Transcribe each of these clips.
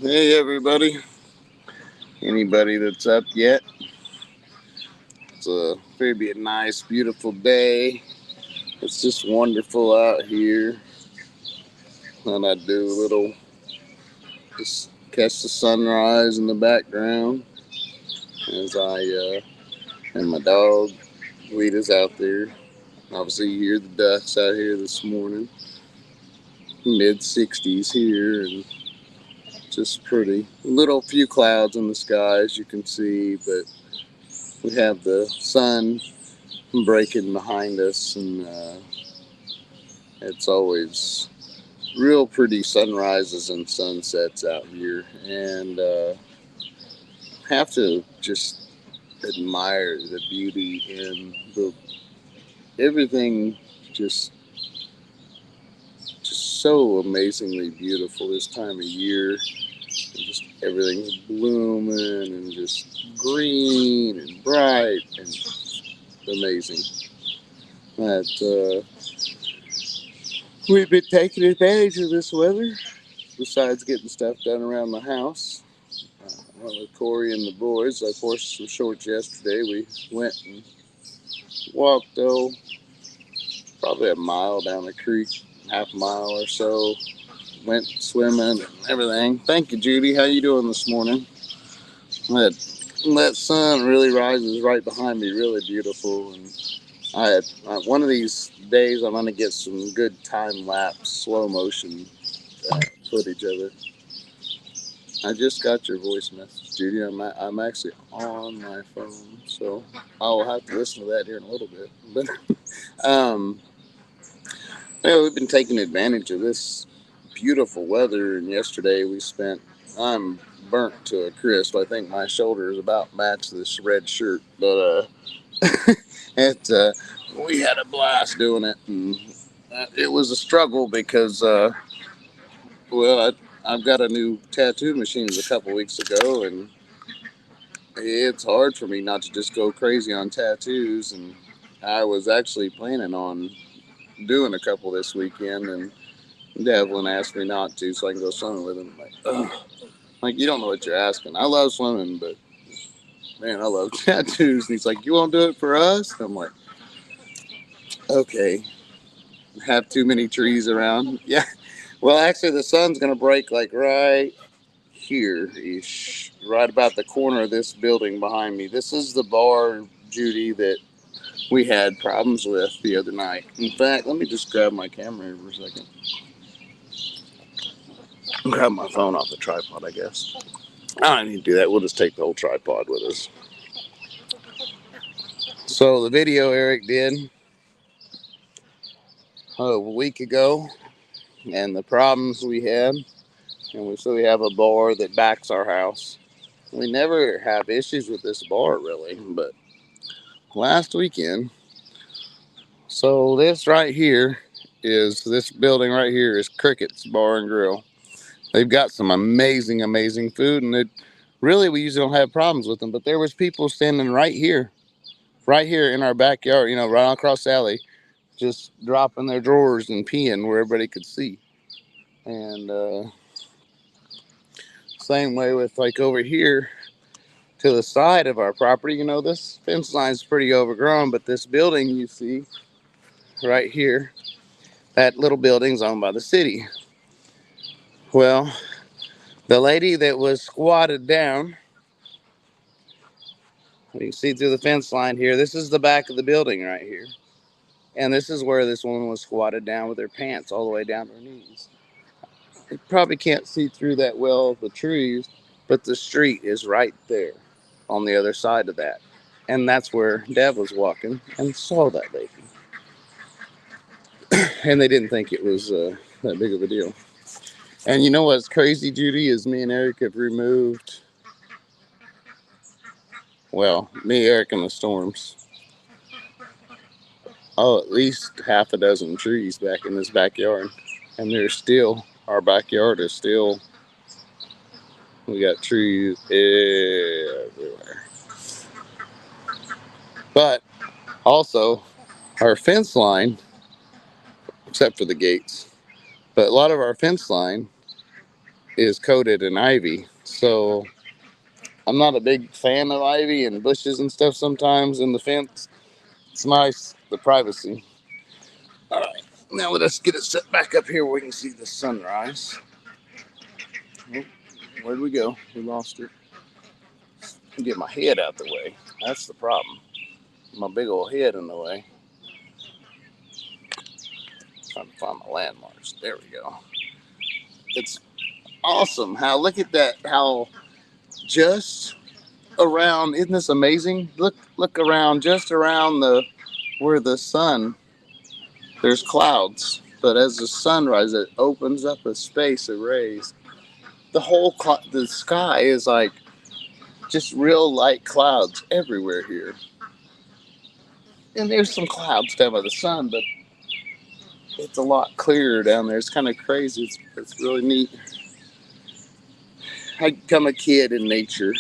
Hey everybody, anybody that's up yet? It's a maybe a nice, beautiful day. It's just wonderful out here, and I do a little just catch the sunrise in the background as I and my dog Lita's out there. Obviously, you hear the ducks out here this morning. Mid 60s here, and just pretty. Little few clouds in the sky as you can see, but we have the sun breaking behind us, and it's always real pretty sunrises and sunsets out here, and have to just admire the beauty and the everything just so amazingly beautiful this time of year. Just everything's blooming and just green and bright and amazing. That we've been taking advantage of this weather. Besides getting stuff done around the house, went with Corey and the boys. I forced some shorts yesterday. We went and walked, probably a mile down the creek, half a mile or so. Went swimming and everything. Thank you, Judy. How you doing this morning? That sun really rises right behind me, really beautiful. And I had one of these days I'm gonna get some good time lapse, slow motion footage of it. I just got your voice message, Judy. I'm actually on my phone, so I'll have to listen to that here in a little bit. But we've been taking advantage of this beautiful weather, and yesterday I'm burnt to a crisp. I think my shoulders about match this red shirt, but it we had a blast doing it, and it was a struggle because I've got a new tattoo machine a couple weeks ago, and it's hard for me not to just go crazy on tattoos. And I was actually planning on doing a couple this weekend, and Devlin asked me not to so I can go swimming with him. Like, ugh. Like, you don't know what you're asking. I love swimming, but man, I love tattoos. And he's like, you won't do it for us? And I'm like, okay. Have too many trees around. Yeah. Well, actually, the sun's going to break like right here ish, right about the corner of this building behind me. This is the bar, Judy, that we had problems with the other night. In fact, let me just grab my camera here for a second. Grab my phone off the tripod, I guess. I don't need to do that. We'll just take the whole tripod with us. So the video Eric did a week ago, and the problems we had, so we have a bar that backs our house. We never have issues with this bar really, but last weekend, so this building right here is Cricket's Bar and Grill. They've got some amazing food, and we usually don't have problems with them, but there was people standing right here in our backyard, right across the alley, just dropping their drawers and peeing where everybody could see. And same way with like over here to the side of our property, this fence line's pretty overgrown, but this building you see right here, that little building's owned by the city. Well, the lady that was squatted down, you can see through the fence line here, this is the back of the building right here. And this is where this woman was squatted down with her pants all the way down to her knees. You probably can't see through that well of the trees, but the street is right there on the other side of that. And that's where Dad was walking and saw that lady. And they didn't think it was that big of a deal. And you know what's crazy, Judy, is me and Eric have removed, me, Eric, and the Storms, at least half a dozen trees back in this backyard. And our backyard is still, we got trees everywhere. But also, our fence line except for the gates. But a lot of our fence line is coated in ivy. So I'm not a big fan of ivy and bushes and stuff sometimes in the fence. It's nice, the privacy. All right, now let us get it set back up here where we can see the sunrise. Oh, where'd we go? We lost it. Get my head out the way. That's the problem. My big old head in the way. Trying to find my landmarks. There we go. It's awesome. Look at that. How just around, isn't this amazing? Look around, just around where the sun, there's clouds, but as the sun rises, it opens up a space of rays. The sky is like just real light clouds everywhere here. And there's some clouds down by the sun, but it's a lot clearer down there. It's kind of crazy. It's really neat. I become a kid in nature.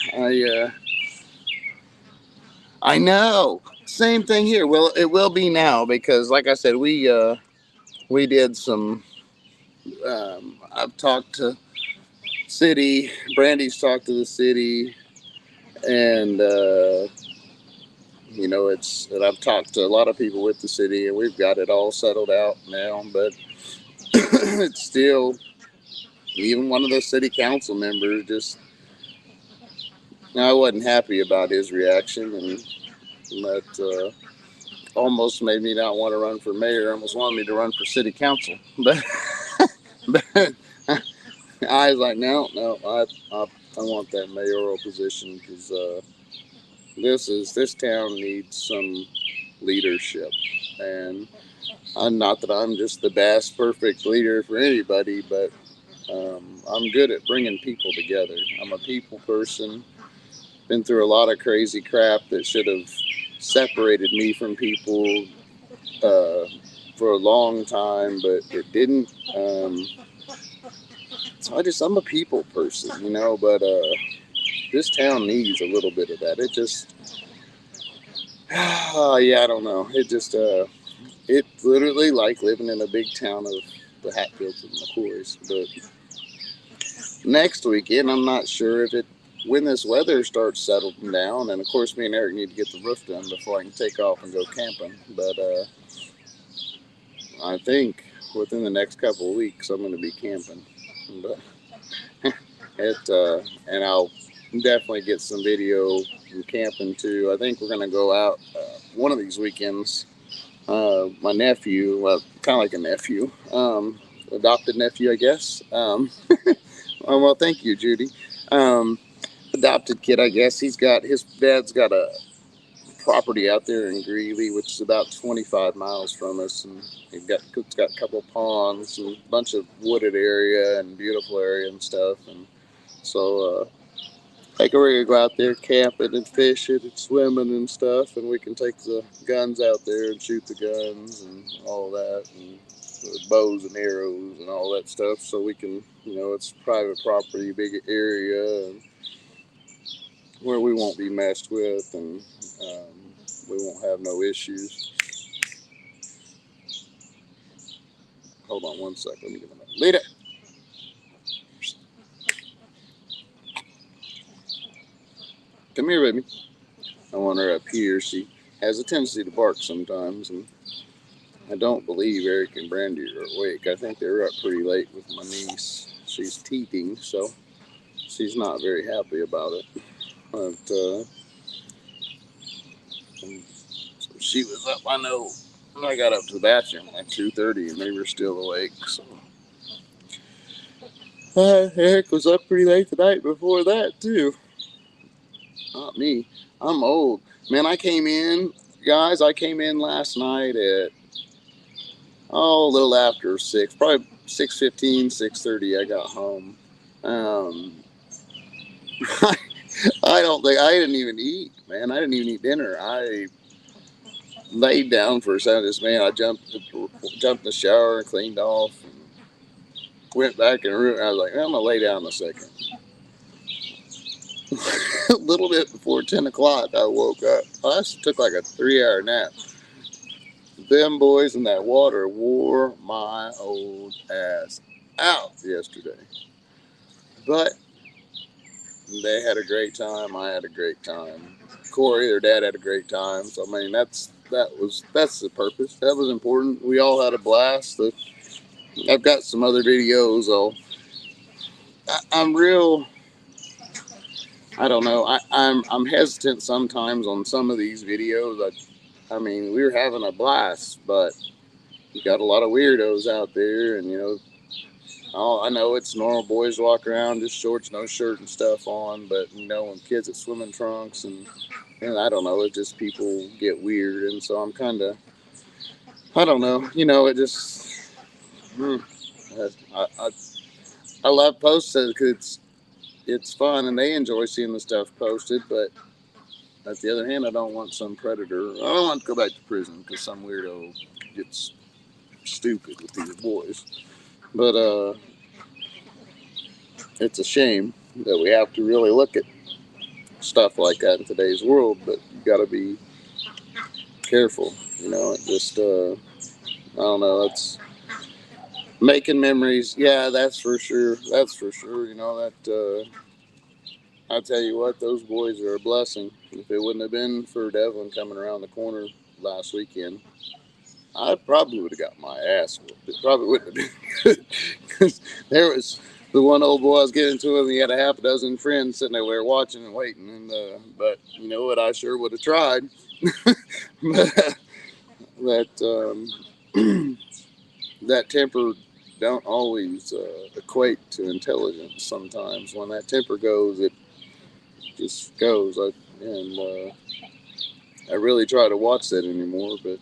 I know. Same thing here. Well, it will be now because, like I said, we did some. I've talked to city. Brandy's talked to the city, and and I've talked to a lot of people with the city, and we've got it all settled out now. But it's still, even one of the city council members just, I wasn't happy about his reaction, and that almost made me not want to run for mayor. Almost wanted me to run for city council, but I was like, no, I want that mayoral position because this town needs some leadership, and not that I'm just the best perfect leader for anybody, but I'm good at bringing people together. I'm a people person. Been through a lot of crazy crap that should have separated me from people for a long time, but it didn't. So I'm a people person, but this town needs a little bit of that. It just, yeah, I don't know. It just, it's literally like living in a big town of the Hatfields and McCoys. But next weekend, I'm not sure when this weather starts settling down, and of course, me and Eric need to get the roof done before I can take off and go camping. But I think within the next couple of weeks, I'm going to be camping. But and I'll definitely get some video from camping too. I think we're going to go out one of these weekends. My nephew, well, kind of like a nephew, adopted nephew, I guess. Well, thank you, Judy. Adopted kid, I guess. His dad's got a property out there in Greeley, which is about 25 miles from us, and it's got a couple of ponds and a bunch of wooded area and beautiful area and stuff. And so we're gonna go out there camping and fishing and swimming and stuff, and we can take the guns out there and shoot the guns and all that, and bows and arrows and all that stuff. So we can, it's private property, big area, and where we won't be messed with, and we won't have no issues. Hold on one second. Let me get my Lita. Come here, baby. I want her up here. She has a tendency to bark sometimes, and I don't believe Eric and Brandy are awake. I think they're up pretty late with my niece. She's teething, so she's not very happy about it. But so she was up. I know. I got up to the bathroom like 2:30, and they were still awake. So Eric was up pretty late the night before that too. Not me. I'm old, man. I came in last night at a little after 6, probably 6:15, 6:30. I got home. I didn't even eat, man. I didn't even eat dinner. I laid down for a second. I jumped in the shower and cleaned off and went back in the room. I was like, I'm gonna lay down a second. A little bit before 10 o'clock, I woke up. I took like a 3-hour nap. them boys in that water wore my old ass out yesterday. But they had a great time. I had a great time. Corey, their dad, had a great time. So I mean, that's the purpose. That was important. We all had a blast. I've got some other videos. I'm real. I don't know. I'm hesitant sometimes on some of these videos. I mean, we were having a blast, but you got a lot of weirdos out there, and I know it's normal. Boys walk around just shorts, no shirt, and stuff on, but when kids at swimming trunks and I don't know, it just people get weird, and so I'm kind of, I don't know, it just, I love posting because it's fun and they enjoy seeing the stuff posted, but on the other hand, I don't want some predator. I don't want to go back to prison because some weirdo gets stupid with these boys. But it's a shame that we have to really look at stuff like that in today's world. But you got to be careful. I don't know. It's making memories. Yeah, that's for sure. That's for sure. I tell you what, those boys are a blessing. If it wouldn't have been for Devlin coming around the corner last weekend, I probably would have got my ass whooped. It probably wouldn't have been good because there was the one old boy I was getting to him. He had a half a dozen friends sitting there watching and waiting. But you know what? I sure would have tried. That temper don't always equate to intelligence. Sometimes when that temper goes, it just goes. I really try to watch that anymore. But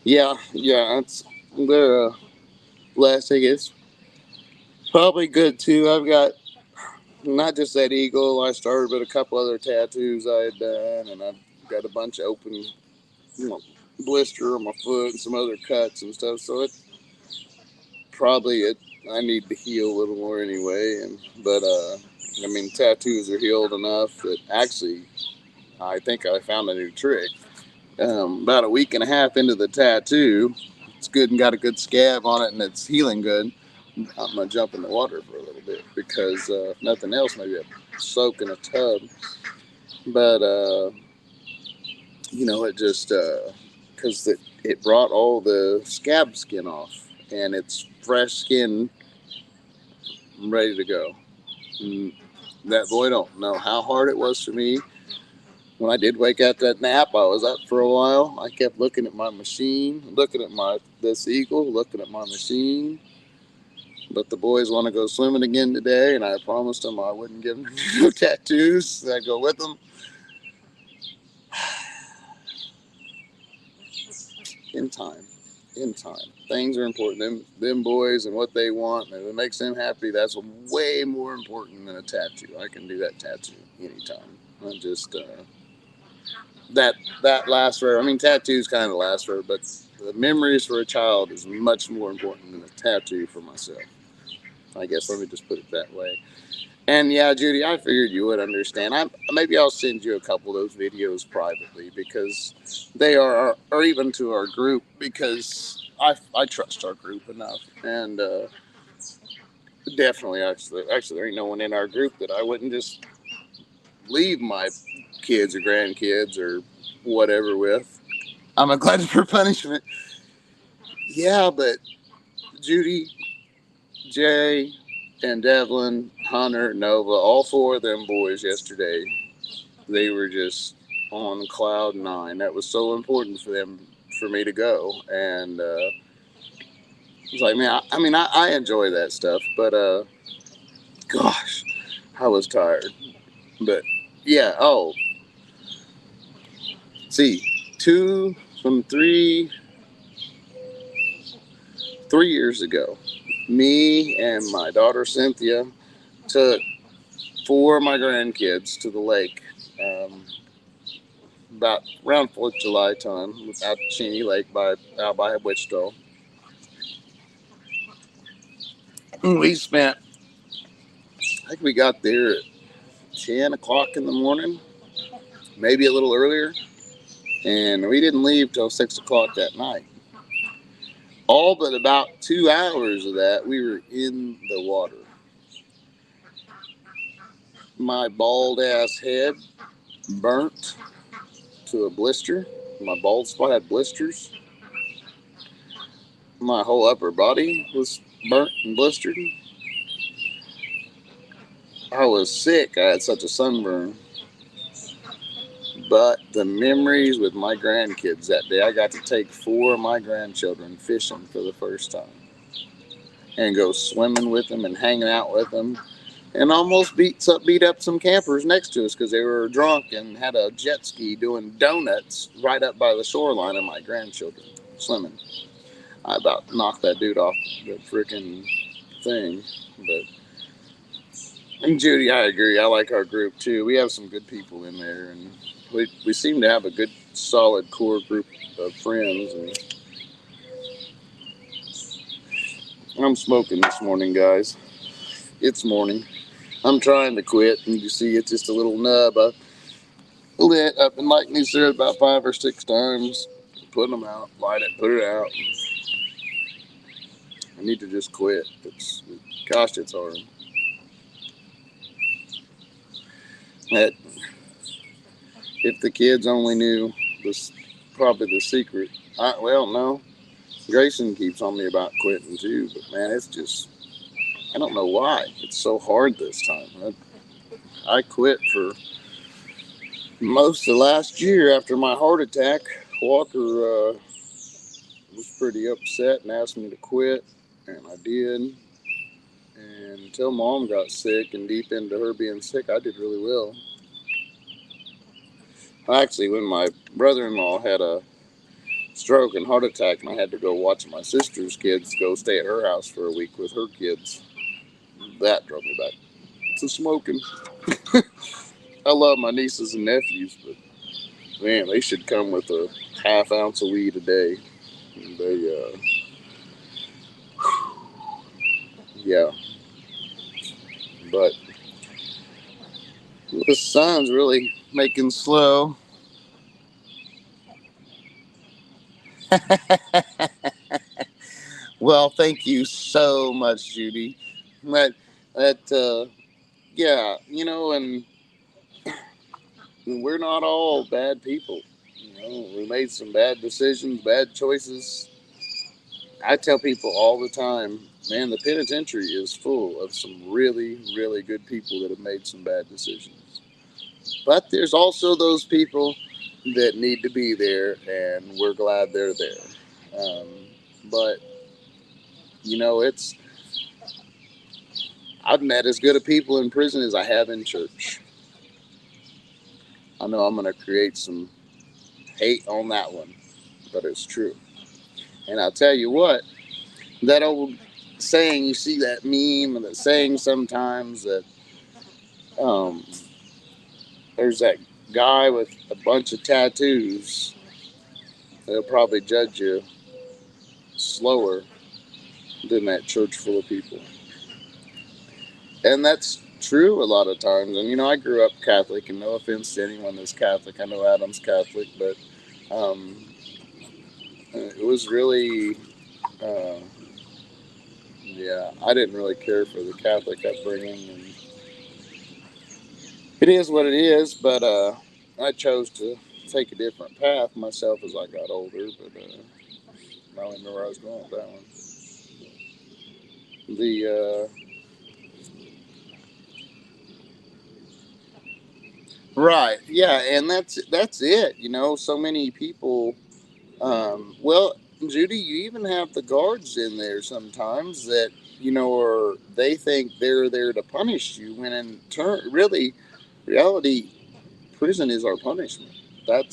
yeah, it's the last thing is probably good too. I've got not just that eagle I started, but a couple other tattoos I had done, and I've got a bunch of open blister on my foot and some other cuts and stuff. So I need to heal a little more anyway. But I mean, tattoos are healed enough that actually I think I found a new trick. About a week and a half into the tattoo, it's good and got a good scab on it and it's healing good. I'm gonna jump in the water for a little bit because if nothing else, maybe a soak in a tub. But it just because it brought all the scab skin off and it's fresh skin, ready to go. And that boy don't know how hard it was for me. When I did wake up that nap, I was up for a while. I kept looking at my machine, looking at this eagle, looking at my machine. But the boys want to go swimming again today, and I promised them I wouldn't give them no tattoos. I'd go with them. In time. Things are important. Them boys and what they want, and if it makes them happy, that's way more important than a tattoo. I can do that tattoo anytime. I just that lasts forever. I mean, tattoos kind of last forever, but the memories for a child is much more important than a tattoo for myself. I guess let me just put it that way. And yeah, Judy, I figured you would understand. Maybe I'll send you a couple of those videos privately because they are, or even to our group because I trust our group enough. And definitely, actually, there ain't no one in our group that I wouldn't just leave my kids or grandkids or whatever with. I'm a glutton for punishment. Yeah, but Judy, Jay, and Devlin, Hunter, Nova, all four of them boys yesterday, they were just on cloud nine. That was so important for me to go. And it's like, man, I enjoy that stuff, but gosh, I was tired. But yeah, see, three years ago, me and my daughter Cynthia took four of my grandkids to the lake. About around 4th of July time, out Cheney Lake out by Wichita. We spent, I think we got there at 10 o'clock in the morning, maybe a little earlier. And we didn't leave till 6 o'clock that night. All but about 2 hours of that, we were in the water. My bald ass head burnt to a blister. My bald spot had blisters. My whole upper body was burnt and blistered. I was sick. I had such a sunburn. But the memories with my grandkids that day, I got to take 4 of my grandchildren fishing for the first time and go swimming with them and hanging out with them, and almost beat up some campers next to us because they were drunk and had a jet ski doing donuts right up by the shoreline of my grandchildren swimming. I about knocked that dude off the freaking thing. But and Judy, I agree. I like our group too. We have some good people in there, and we seem to have a good, solid core group of friends. And I'm smoking this morning, guys. It's morning. I'm trying to quit, and you see, it's just a little nub. I lit up and lighting these there about 5 or 6 times, putting them out, light it, put it out. I need to just quit. Gosh, it's hard. If the kids only knew this, probably the secret. No. Grayson keeps on me about quitting too, but man, it's just, I don't know why. It's so hard this time. I quit for most of last year after my heart attack. Walker was pretty upset and asked me to quit, and I did. And until Mom got sick and deep into her being sick, I did really well. Actually, when my brother-in-law had a stroke and heart attack, and I had to go watch my sister's kids go stay at her house for a week with her kids, that drove me back to smoking. I love my nieces and nephews, but man, they should come with a half ounce of weed a day. Yeah. But the sun's really making slow. Well, thank you so much, Judy. Yeah, and we're not all bad people. We made some bad decisions, bad choices. I tell people all the time, man, the penitentiary is full of some really, really good people that have made some bad decisions. But there's also those people that need to be there, and we're glad they're there. But I've met as good of people in prison as I have in church. I know I'm going to create some hate on that one, but it's true. And I'll tell you what, that old saying, you see that meme and that saying sometimes that um, there's that guy with a bunch of tattoos. They'll probably judge you slower than that church full of people. And that's true a lot of times. And, I grew up Catholic, and no offense to anyone that's Catholic. I know Adam's Catholic, but it was really, I didn't really care for the Catholic upbringing. And it is what it is, but I chose to take a different path myself as I got older, but I don't remember where I was going with that one. Right, yeah, and that's it. So many people. Well, Judy, you even have the guards in there sometimes that or they think they're there to punish you, when in turn, reality, prison is our punishment.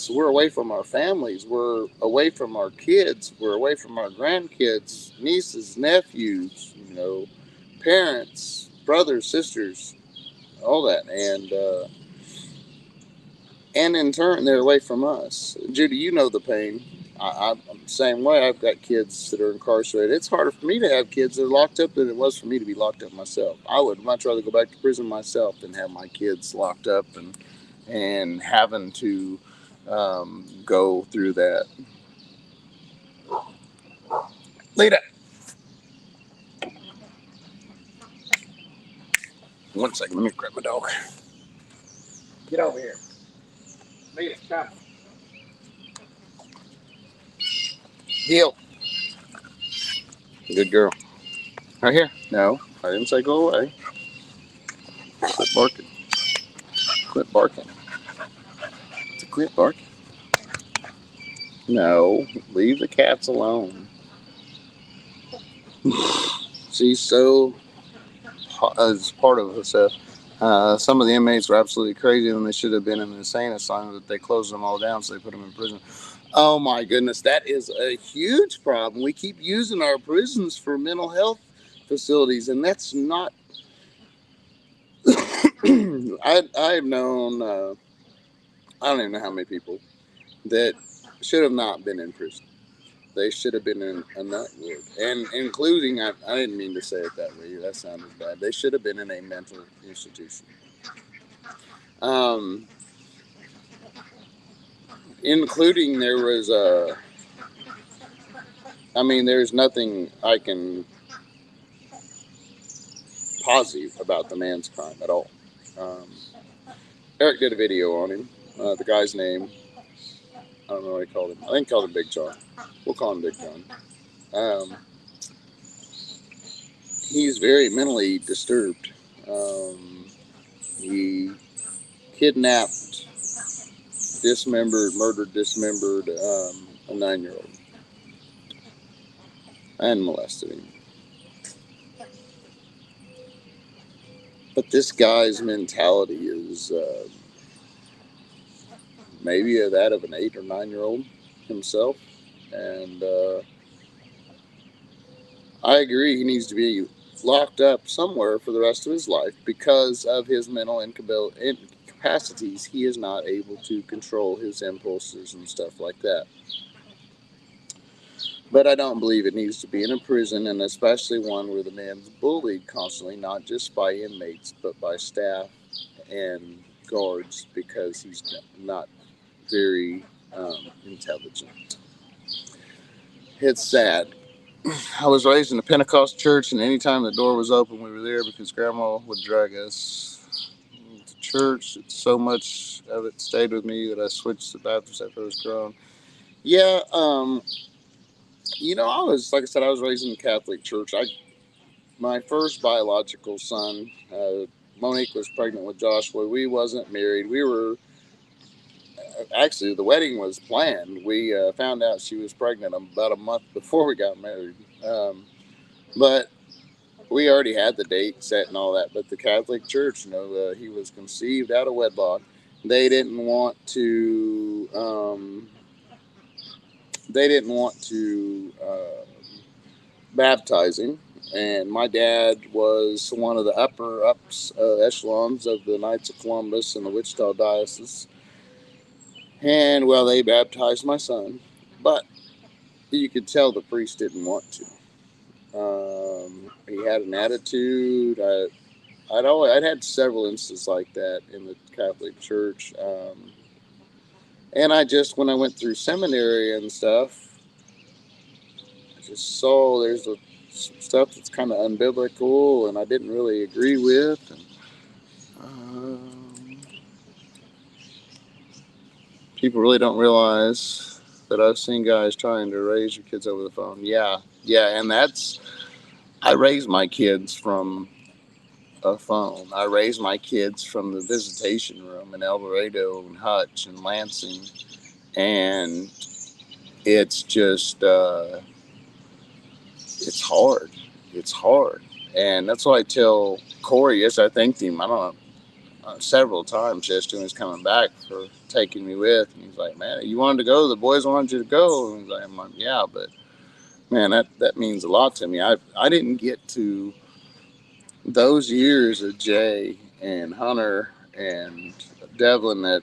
We're away from our families, we're away from our kids, we're away from our grandkids, nieces, nephews, parents, brothers, sisters, all that, and in turn they're away from us. Judy, you know the pain. I'm the same way. I've got kids that are incarcerated. It's harder for me to have kids that are locked up than it was for me to be locked up myself. I would much rather go back to prison myself than have my kids locked up and having to go through that. Lita, one second, let me grab my dog. Get over here. Lita, come. Heel. Good girl. Right here. No, I didn't say go away. Quit barking. Quit barking. Quit barking. No, leave the cats alone. She's so, as part of herself. Some of the inmates were absolutely crazy and they should have been in an insane asylum, that they closed them all down, so they put them in prison. Oh my goodness, that is a huge problem. We keep using our prisons for mental health facilities, and that's not. I've known, I don't even know how many people that should have not been in prison. They should have been in a nut ward, and including, I didn't mean to say it that way. That sounded bad. They should have been in a mental institution. Including there was there's nothing I can positive about the man's crime at all. Eric did a video on him. The guy's name, I don't know what he called him. I think he called him Big John. We'll call him Big John. He's very mentally disturbed. He kidnapped, murdered, dismembered a 9-year-old and molested him. But this guy's mentality is maybe that of an 8 or 9-year-old himself. And I agree, he needs to be locked up somewhere for the rest of his life because of his mental incapacities. He is not able to control his impulses and stuff like that. But I don't believe it needs to be in a prison, and especially one where the man's bullied constantly, not just by inmates, but by staff and guards, because he's not very intelligent. It's sad. I was raised in a Pentecost church, and anytime the door was open, we were there because Grandma would drag us to church. So much of it stayed with me that I switched to Baptist after I was grown. Yeah, I was, like I said, I was raised in a Catholic church. My first biological son, Monique was pregnant with Joshua. We wasn't married. We were, actually, the wedding was planned. We found out she was pregnant about a month before we got married. But we already had the date set and all that. But the Catholic Church, he was conceived out of wedlock. They didn't want to. Baptize him. And my dad was one of the upper echelons of the Knights of Columbus in the Wichita Diocese. And, well, they baptized my son. But you could tell the priest didn't want to. He had an attitude. I'd had several instances like that in the Catholic Church. And when I went through seminary and stuff, I just saw there's some stuff that's kind of unbiblical and I didn't really agree with. And, people really don't realize that I've seen guys trying to raise your kids over the phone. Yeah, and I raised my kids from a phone. I raised my kids from the visitation room in El Dorado and Hutch and Lansing. And it's just, it's hard. It's hard. And that's why I tell Corey, yes, I thanked him, I don't know, several times yesterday when he was coming back for taking me with. And he's like, man, you wanted to go? The boys wanted you to go. And I'm like, yeah, but man, that means a lot to me. I didn't get to those years of Jay and Hunter and Devlin, that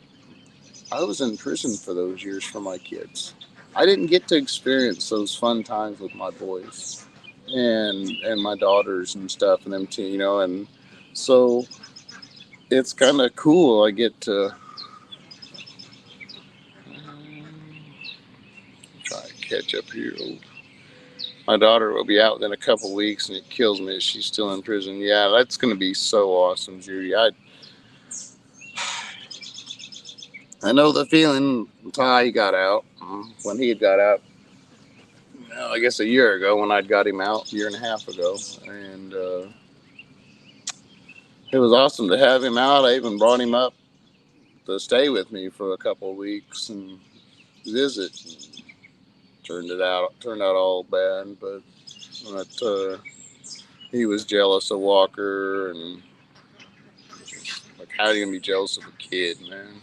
I was in prison for those years for my kids. I didn't get to experience those fun times with my boys and my daughters and stuff and them too, and so it's kind of cool. I get to catch up here. My daughter will be out in a couple weeks, and it kills me that she's still in prison. Yeah, that's going to be so awesome, Judy. I know the feeling. Ty got out. When he had got out, I guess a year ago, when I'd got him out, a year and a half ago. And it was awesome to have him out. I even brought him up to stay with me for a couple of weeks and visit. Turned out all bad, but he was jealous of Walker, and like, how are you gonna be jealous of a kid, man?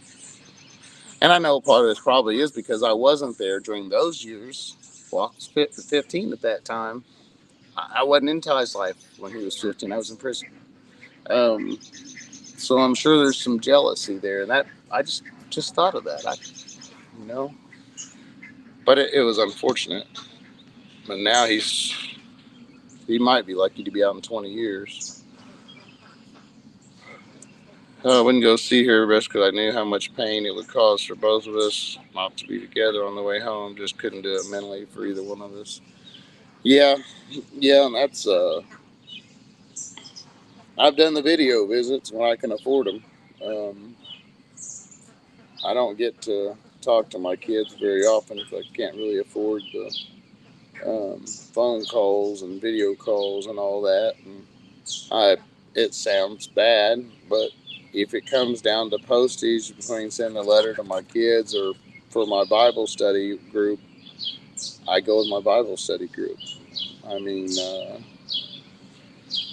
And I know part of this probably is because I wasn't there during those years. Walker was 15 at that time. I wasn't in Ty's life when he was 15. I was in prison. So I'm sure there's some jealousy there, and that I just thought of that. You know, but it was unfortunate. But now he might be lucky to be out in 20 years. I wouldn't go see her rest because I knew how much pain it would cause for both of us not to be together on the way home. Just couldn't do it mentally for either one of us. Yeah, and that's I've done the video visits when I can afford them. I don't get to talk to my kids very often if I can't really afford the phone calls and video calls and all that. And it sounds bad, but if it comes down to postage between sending a letter to my kids or for my Bible study group, I go with my Bible study group. I mean,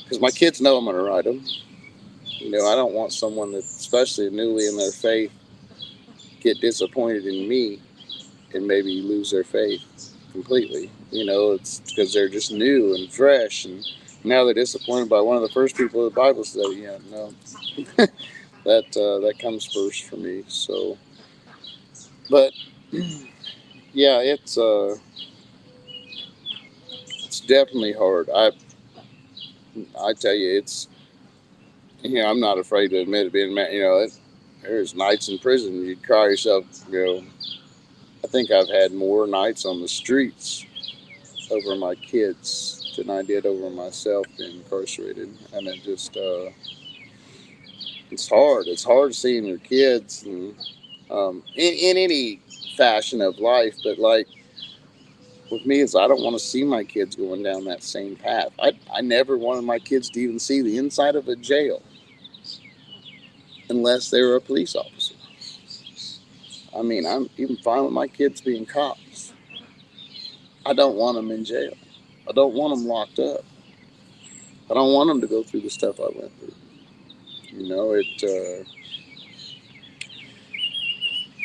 because my kids know I'm going to write them. You know, I don't want someone that's especially newly in their faith get disappointed in me and maybe lose their faith completely. You know, it's because they're just new and fresh, and now they're disappointed by one of the first people at the Bible study. Yeah, no, that comes first for me. So, but yeah, it's definitely hard. I tell you, it's, you know, I'm not afraid to admit it. Being, you know, there's nights in prison you'd cry yourself. You know, I think I've had more nights on the streets over my kids than I did over myself being incarcerated, and it just it's hard. It's hard seeing your kids and, in any fashion of life, but like with me is I don't want to see my kids going down that same path. I never wanted my kids to even see the inside of a jail unless they were a police officer. I mean, I'm even fine with my kids being cops. I don't want them in jail. I don't want them locked up. I don't want them to go through the stuff I went through. You know,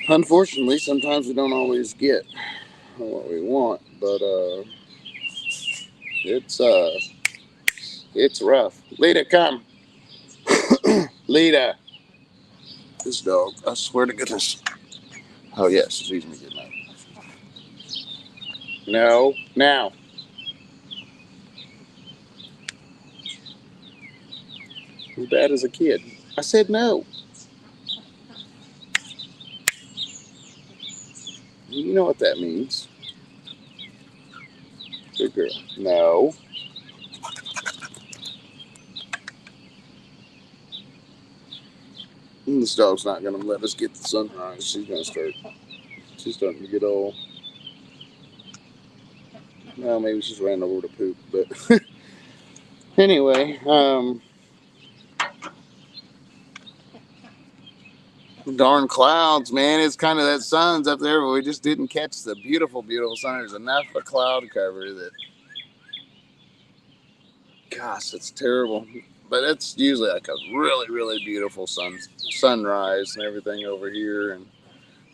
unfortunately, sometimes we don't always get what we want, but it's rough. Lita, come. Lita. This dog, I swear to goodness. Oh yes, it's easy to get out. No, now. As bad as a kid. I said no. You know what that means. Good girl. No. This dog's not going to let us get the sunrise. She's starting to get old. Well, maybe she's ran over to poop, but anyway, darn clouds, man. It's kind of that sun's up there, but we just didn't catch the beautiful, beautiful sun. There's enough of cloud cover that, gosh, it's terrible. But it's usually like a really, really beautiful sunrise and everything over here, and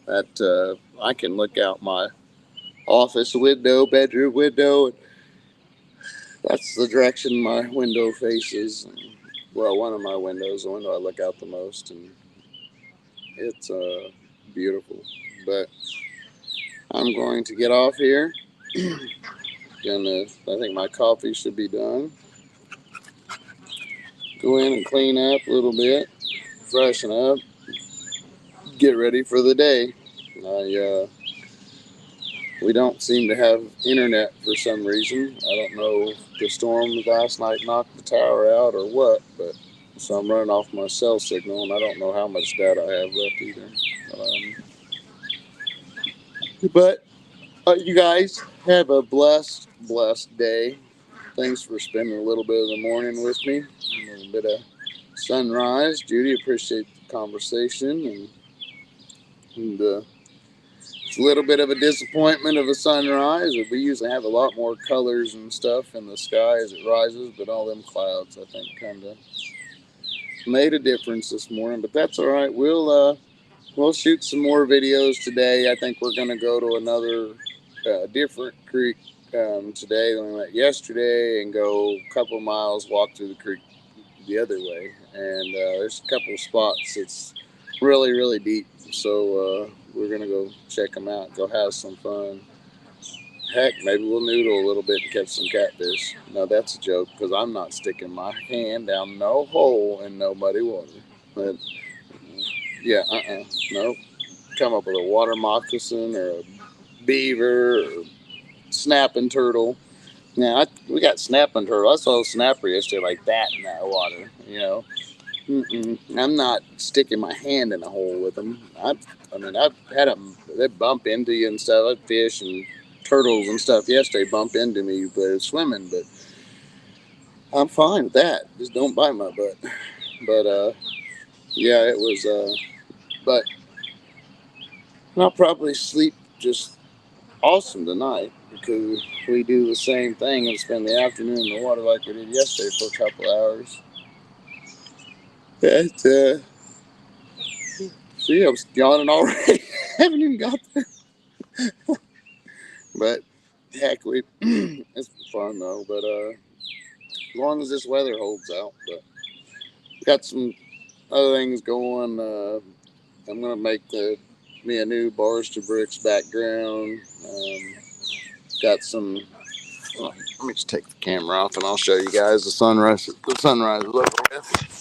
that I can look out my office window, bedroom window, and that's the direction my window faces. Well, one of my windows, the window I look out the most, and it's beautiful. But I'm going to get off here. I think my coffee should be done. Go in and clean up a little bit, freshen up, get ready for the day. we don't seem to have internet for some reason. I don't know if the storm last night knocked the tower out or what, but so I'm running off my cell signal, and I don't know how much data I have left either. But you guys have a blessed day. Thanks for spending a little bit of the morning with me. A little bit of sunrise. Judy, appreciate the conversation, and it's a little bit of a disappointment of a sunrise. We usually have a lot more colors and stuff in the sky as it rises, but all them clouds, I think, kind of made a difference this morning. But that's all right. We'll shoot some more videos today. I think we're going to go to another different creek today than we went yesterday, and go a couple miles, walk through the creek the other way. And there's a couple of spots that's really, really deep. So we're going to go check them out, go have some fun. Heck, maybe we'll noodle a little bit and catch some catfish. No, that's a joke, because I'm not sticking my hand down no hole in no muddy water. But yeah, nope. Come up with a water moccasin or a beaver or snapping turtle. Now, we got snapping turtle. I saw a snapper yesterday like that in that water, you know. I'm not sticking my hand in a hole with them. I've had them, they bump into you and stuff. I'd fish and turtles and stuff yesterday bump into me, but swimming, but I'm fine with that. Just don't bite my butt. But, yeah, it was, but I'll probably sleep just awesome tonight, because we do the same thing and spend the afternoon in the water like we did yesterday for a couple hours. But, see, I was yawning already. Haven't even got there. But heck, it's fun though. But as long as this weather holds out. But got some other things going. I'm gonna make me a new Barz2Bricks background. Got some. Let me just take the camera off, and I'll show you guys the sunrise. The sunrise is over with.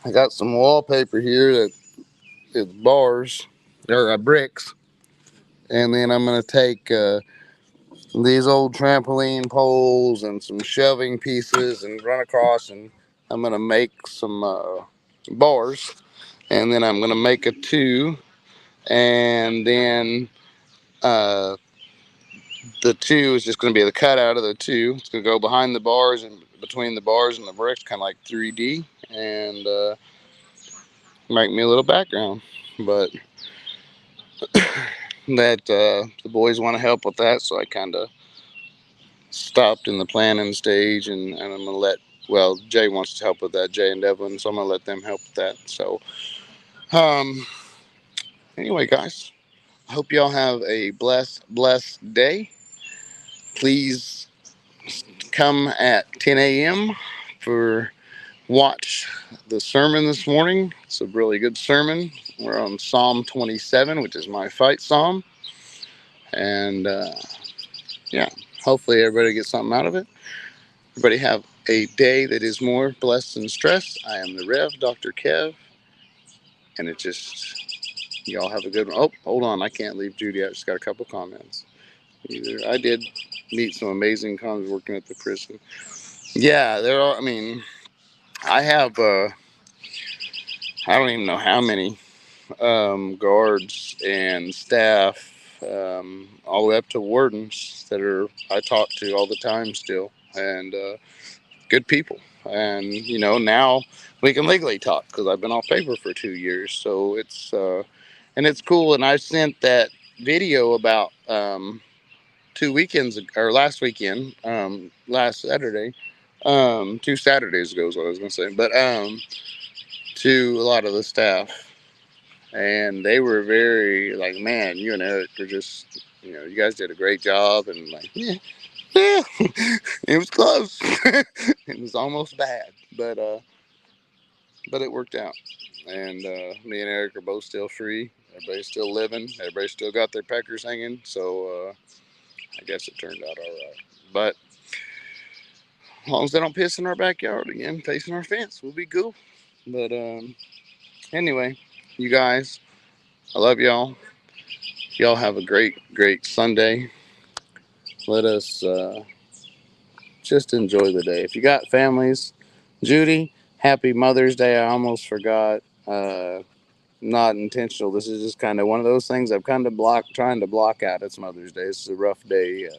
I got some wallpaper here that is bars or bricks, and then I'm gonna take these old trampoline poles and some shelving pieces and run across, and I'm gonna make some bars, and then I'm gonna make a 2, and then uh, the 2 is just gonna be the cutout of the 2. It's gonna go behind the bars and between the bars and the bricks, kind of like 3D, and make me a little background. But that the boys want to help with that, so I kind of stopped in the planning stage, and I'm gonna let, well, Jay wants to help with that, Jay and Devlin, so I'm gonna let them help with that. So anyway, guys, I hope y'all have a blessed day. Please come at 10 a.m. for watch the sermon this morning. It's a really good sermon. We're on Psalm 27, which is my fight psalm, and yeah, hopefully everybody gets something out of it. Everybody have a day that is more blessed than stressed. I am the Rev, Dr. Kev, and it just, y'all have a good one. Oh, hold on, I can't leave Judy. I just got a couple comments. I did meet some amazing cons working at the prison. Yeah, there are, I have, I don't even know how many guards and staff, all the way up to wardens that I talk to all the time still, and good people. And now we can legally talk, because I've been off paper for 2 years. So it's and it's cool. And I sent that video about 2 weekends, or last weekend, last Saturday, 2 Saturdays ago is what I was gonna say, but to a lot of the staff, and they were very like, man, you and Eric are just, you guys did a great job, and like, yeah, it was close. It was almost bad, but it worked out. And me and Eric are both still free. Everybody's still living. Everybody's still got their peckers hanging. So I guess it turned out all right. But as long as they don't piss in our backyard again, facing our fence, we'll be cool. But anyway, you guys, I love y'all. Y'all have a great Sunday. Let us just enjoy the day. If you got families, Judy, happy Mother's Day. I almost forgot. Not intentional. This is just kind of one of those things I've kind of trying to block out. It's Mother's Day. It's a rough day.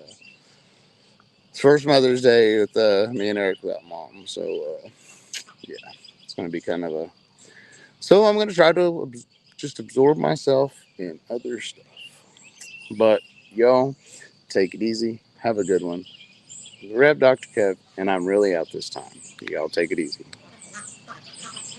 It's first Mother's Day with me and Eric without mom. So, yeah, it's going to be kind of a. So I'm going to try to just absorb myself in other stuff. But, y'all, take it easy. Have a good one. Rev Dr. Kev, and I'm really out this time. Y'all take it easy.